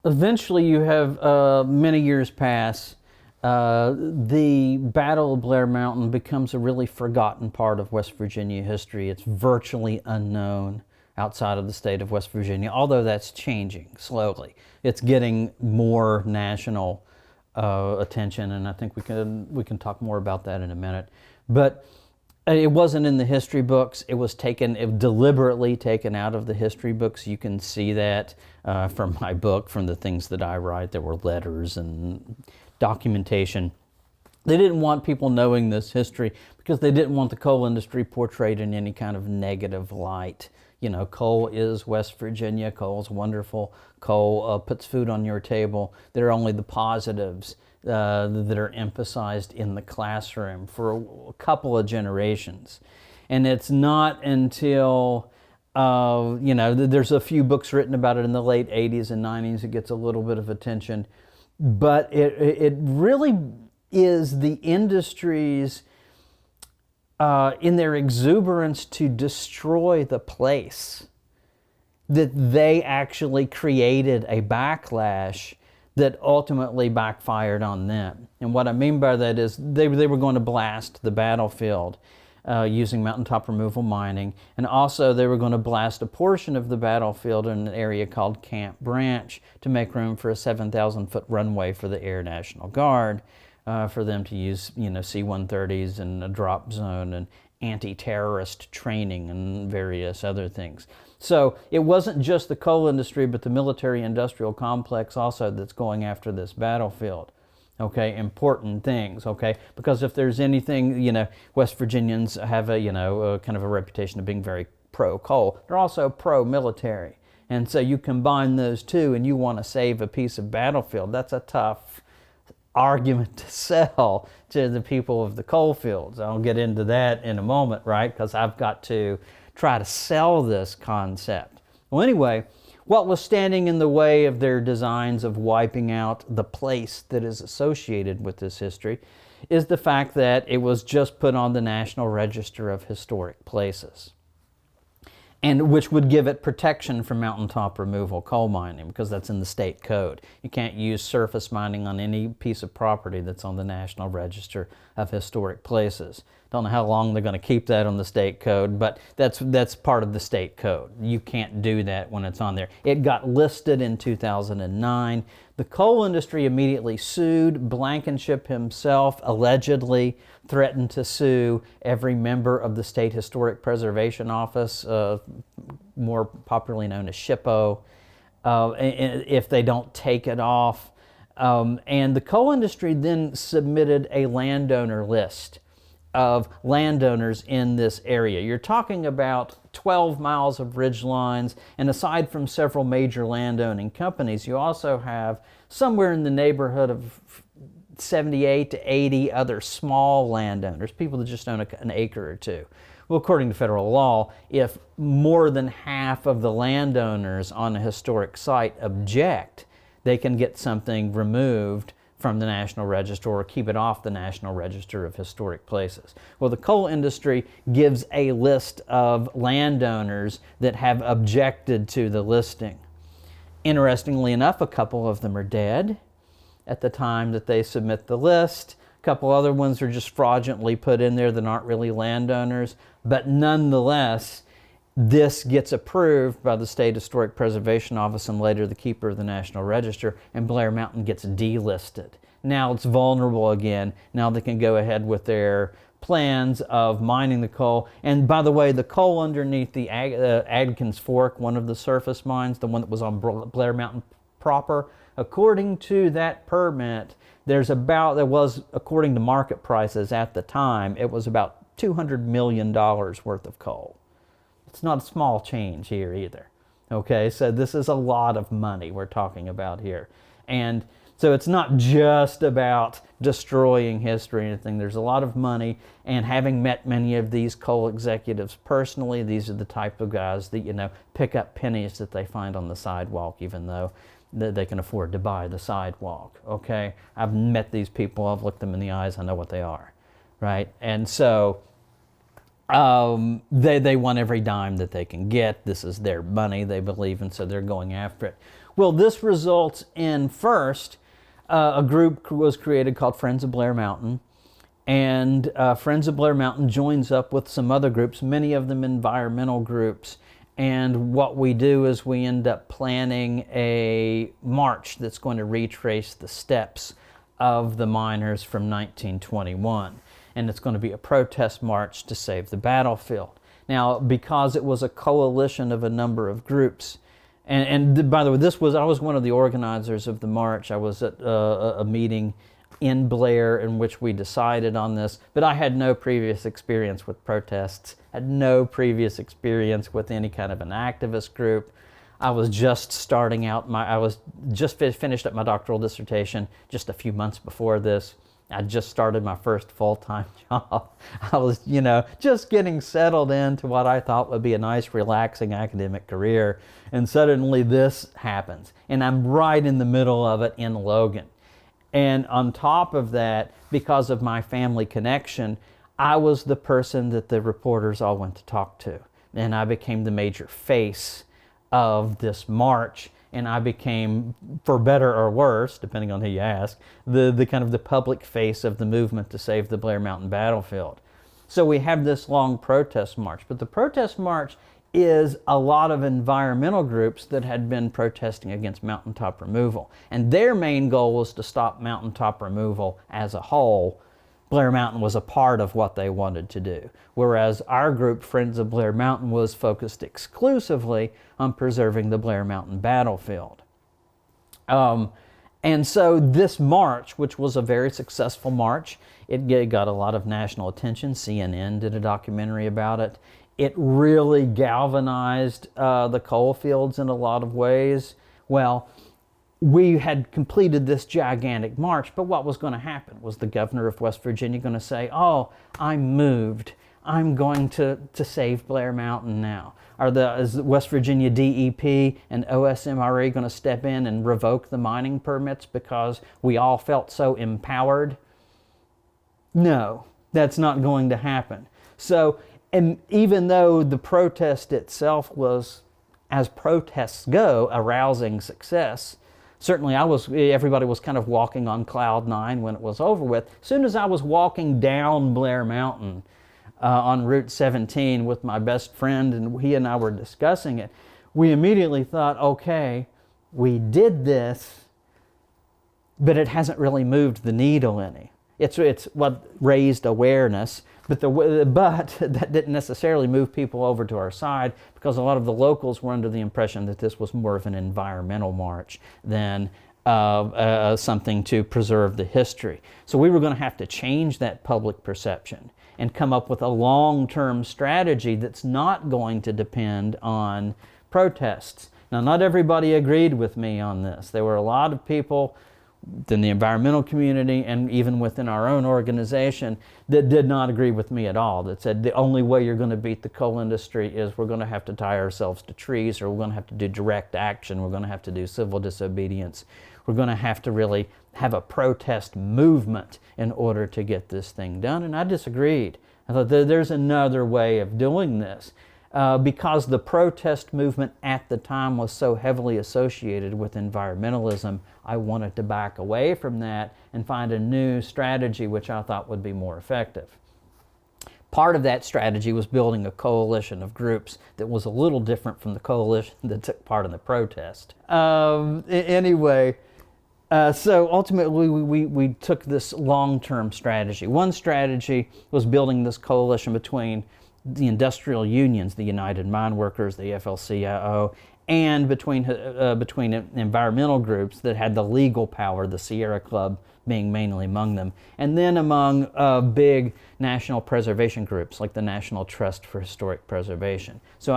Eventually, you have many years pass. The Battle of Blair Mountain becomes a really forgotten part of West Virginia history. It's virtually unknown outside of the state of West Virginia, although that's changing slowly. It's getting more national attention, and I think we can talk more about that in a minute. But it wasn't in the history books. It was deliberately taken out of the history books. You can see that from my book, from the things that I write. There were letters and documentation. They didn't want people knowing this history because they didn't want the coal industry portrayed in any kind of negative light. You know, coal is West Virginia. Coal's wonderful. Coal puts food on your table. There are only the positives that are emphasized in the classroom for a couple of generations. And it's not until, there's a few books written about it in the late 80s and 90s. It gets a little bit of attention. But it really is the industry's, in their exuberance to destroy the place, that they actually created a backlash that ultimately backfired on them. And what I mean by that is they were going to blast the battlefield using mountaintop removal mining, and also they were going to blast a portion of the battlefield in an area called Camp Branch to make room for a 7,000-foot runway for the Air National Guard, for them to use, C-130s and a drop zone and anti-terrorist training and various other things. So it wasn't just the coal industry, but the military-industrial complex also that's going after this battlefield. Okay, important things, okay? Because if there's anything, West Virginians have a kind of a reputation of being very pro-coal. They're also pro-military. And so you combine those two and you want to save a piece of battlefield. That's a tough argument to sell to the people of the coal fields. I'll get into that in a moment, right? Because I've got to try to sell this concept. Well, anyway, what was standing in the way of their designs of wiping out the place that is associated with this history is the fact that it was just put on the National Register of Historic Places, and which would give it protection from mountaintop removal coal mining, because that's in the state code. You can't use surface mining on any piece of property that's on the National Register of Historic Places. Don't know how long they're going to keep that on the state code, but that's part of the state code. You can't do that when it's on there. It got listed in 2009. The coal industry immediately sued. Blankenship himself allegedly threatened to sue every member of the State Historic Preservation Office, more popularly known as SHPO, if they don't take it off. And the coal industry then submitted a landowner list of landowners in this area. You're talking about 12 miles of ridge lines, and aside from several major landowning companies, you also have somewhere in the neighborhood of 78 to 80 other small landowners, people that just own an acre or two. Well, according to federal law, if more than half of the landowners on a historic site object, they can get something removed from the National Register or keep it off the National Register of Historic Places. Well, the coal industry gives a list of landowners that have objected to the listing. Interestingly enough, a couple of them are dead at the time that they submit the list. A couple other ones are just fraudulently put in there that aren't really landowners, but nonetheless, this gets approved by the State Historic Preservation Office and later the keeper of the National Register, and Blair Mountain gets delisted. Now it's vulnerable again. Now they can go ahead with their plans of mining the coal. And by the way, the coal underneath the Adkins Fork, one of the surface mines, the one that was on Blair Mountain proper, according to that permit, there was, according to market prices at the time, it was about $200 million worth of coal. It's not a small change here either. Okay, so this is a lot of money we're talking about here. And so it's not just about destroying history or anything. There's a lot of money, and having met many of these coal executives personally, these are the type of guys that, pick up pennies that they find on the sidewalk, even though they can afford to buy the sidewalk. Okay, I've met these people, I've looked them in the eyes, I know what they are, right? And so they want every dime that they can get. This is their money, they believe, and so they're going after it. Well, this results in first, a group was created called Friends of Blair Mountain. And Friends of Blair Mountain joins up with some other groups, many of them environmental groups. And what we do is we end up planning a march that's going to retrace the steps of the miners from 1921. And it's going to be a protest march to save the battlefield. Now, because it was a coalition of a number of groups, and by the way, I was one of the organizers of the march. I was at a meeting in Blair in which we decided on this, but I had no previous experience with protests, had no previous experience with any kind of an activist group. I was just starting out I was just finished up my doctoral dissertation just a few months before this. I just started my first full-time job. I was, just getting settled into what I thought would be a nice, relaxing academic career. And suddenly this happens. And I'm right in the middle of it in Logan. And on top of that, because of my family connection, I was the person that the reporters all went to talk to. And I became the major face of this march. And I became, for better or worse, depending on who you ask, the kind of the public face of the movement to save the Blair Mountain battlefield. So we have this long protest march. But the protest march is a lot of environmental groups that had been protesting against mountaintop removal. And their main goal was to stop mountaintop removal as a whole. Blair Mountain was a part of what they wanted to do. Whereas our group, Friends of Blair Mountain, was focused exclusively on preserving the Blair Mountain battlefield. And so this march, which was a very successful march, it got a lot of national attention. CNN did a documentary about it. It really galvanized the coal fields in a lot of ways. Well, we had completed this gigantic march, but what was going to happen? Was the governor of West Virginia going to say, oh, I'm moved, I'm going to save Blair Mountain now? Is the West Virginia DEP and OSMRE going to step in and revoke the mining permits because we all felt so empowered? No, that's not going to happen. So, and even though the protest itself was, as protests go, a rousing success, certainly everybody was kind of walking on cloud nine when it was over with. As soon as I was walking down Blair Mountain on Route 17 with my best friend, and he and I were discussing it, we immediately thought, okay, we did this, but it hasn't really moved the needle any. It's what raised awareness, but that didn't necessarily move people over to our side, because a lot of the locals were under the impression that this was more of an environmental march than something to preserve the history. So we were going to have to change that public perception and come up with a long-term strategy that's not going to depend on protests. Now, not everybody agreed with me on this. There were a lot of people in the environmental community and even within our own organization that did not agree with me at all, that said the only way you're going to beat the coal industry is we're going to have to tie ourselves to trees, or we're going to have to do direct action, we're going to have to do civil disobedience, we're going to have to really have a protest movement in order to get this thing done. And I disagreed. I thought there's another way of doing this. Because the protest movement at the time was so heavily associated with environmentalism, I wanted to back away from that and find a new strategy which I thought would be more effective. Part of that strategy was building a coalition of groups that was a little different from the coalition that took part in the protest. Anyway, so ultimately we took this long-term strategy. One strategy was building this coalition between the industrial unions, the United Mine Workers, the AFL-CIO, and between environmental groups that had the legal power, the Sierra Club being mainly among them, and then among big national preservation groups like the National Trust for Historic Preservation. So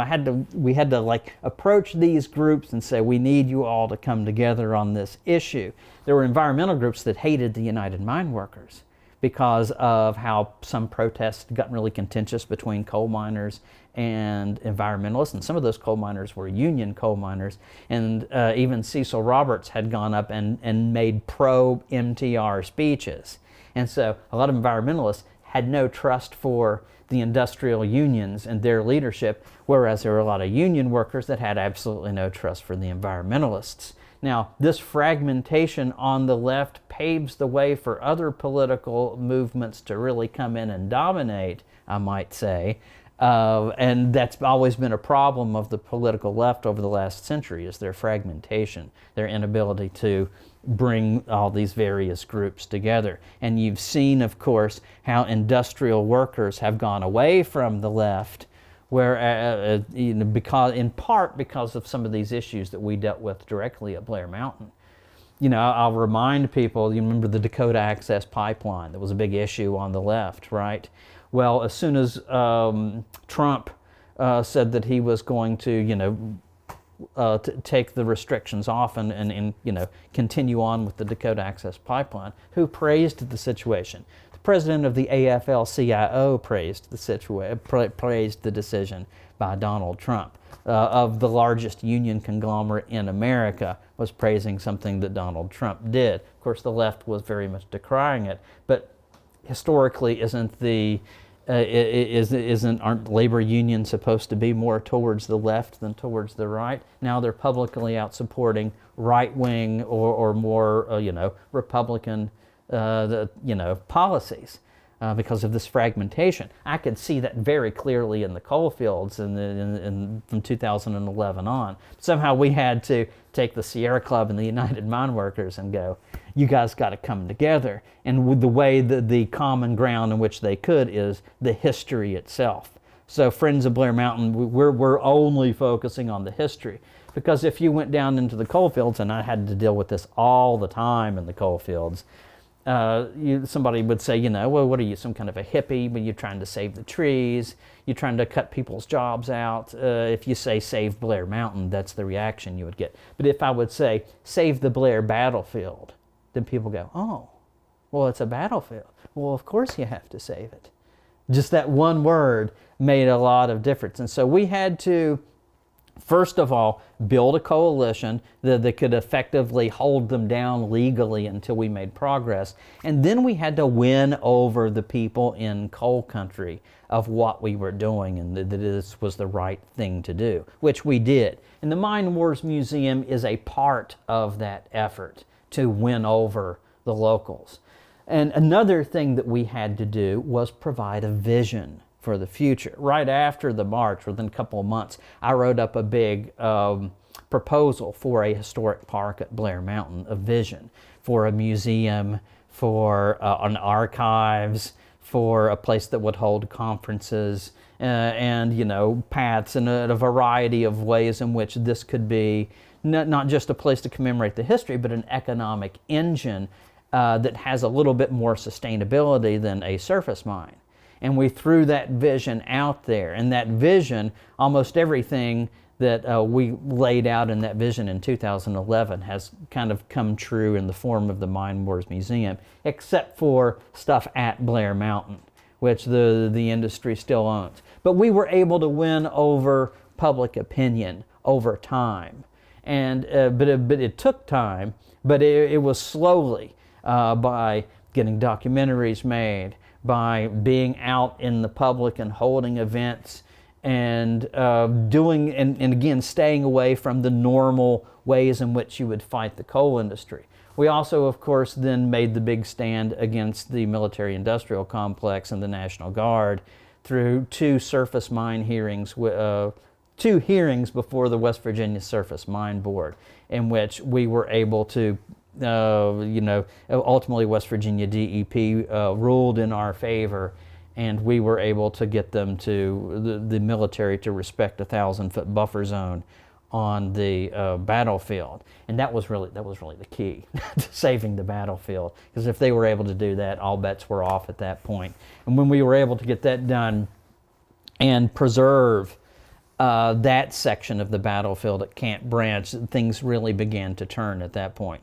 we had to approach these groups and say, we need you all to come together on this issue. There were environmental groups that hated the United Mine Workers because of how some protests got really contentious between coal miners and environmentalists, and some of those coal miners were union coal miners, and even Cecil Roberts had gone up and made pro-MTR speeches. And so a lot of environmentalists had no trust for the industrial unions and their leadership, whereas there were a lot of union workers that had absolutely no trust for the environmentalists. Now, this fragmentation on the left paves the way for other political movements to really come in and dominate, I might say. And that's always been a problem of the political left over the last century, is their fragmentation, their inability to bring all these various groups together. And you've seen, of course, how industrial workers have gone away from the left, where because, in part because of some of these issues that we dealt with directly at Blair Mountain. I'll remind people, you remember the Dakota Access Pipeline that was a big issue on the left, right? Well, as soon as Trump said that he was going to, take the restrictions off and continue on with the Dakota Access Pipeline, who praised the situation? The president of the AFL-CIO praised the decision by Donald Trump. Of the largest union conglomerate in America was praising something that Donald Trump did. Of course, the left was very much decrying it, but historically, aren't labor unions supposed to be more towards the left than towards the right? Now they're publicly out supporting right-wing or more, Republican, policies because of this fragmentation. I could see that very clearly in the coal fields from 2011 on. Somehow we had to take the Sierra Club and the United Mine Workers and go, you guys got to come together. And with the way that the common ground in which they could is the history itself. So Friends of Blair Mountain, we're only focusing on the history. Because if you went down into the coal fields, and I had to deal with this all the time in the coal fields, somebody would say, well, what are you, some kind of a hippie when you're trying to save the trees? You're trying to cut people's jobs out. If you say save Blair Mountain, that's the reaction you would get. But if I would say save the Blair battlefield, then people go, oh, well, it's a battlefield. Well, of course you have to save it. Just that one word made a lot of difference. And so we had to, first of all, build a coalition that could effectively hold them down legally until we made progress. And then we had to win over the people in coal country of what we were doing and that this was the right thing to do, which we did. And the Mine Wars Museum is a part of that effort to win over the locals. And another thing that we had to do was provide a vision for the future. Right after the march, within a couple of months, I wrote up a big proposal for a historic park at Blair Mountain, a vision for a museum, for an archives, for a place that would hold conferences, and paths, and a variety of ways in which this could be not just a place to commemorate the history, but an economic engine that has a little bit more sustainability than a surface mine. And we threw that vision out there. And that vision, almost everything that we laid out in that vision in 2011 has kind of come true in the form of the Mine Wars Museum, except for stuff at Blair Mountain, which the industry still owns. But we were able to win over public opinion over time. And but it took time, but it was slowly by getting documentaries made, by being out in the public and holding events and doing, and again, staying away from the normal ways in which you would fight the coal industry. We also, of course, then made the big stand against the military-industrial complex and the National Guard through two surface mine hearings, two hearings before the West Virginia Surface Mine Board, in which we were able to ultimately West Virginia DEP ruled in our favor, and we were able to get them to, the military to respect a 1,000-foot buffer zone on the battlefield. And that was really the key to saving the battlefield, because if they were able to do that, all bets were off at that point. And when we were able to get that done and preserve that section of the battlefield at Camp Branch, things really began to turn at that point.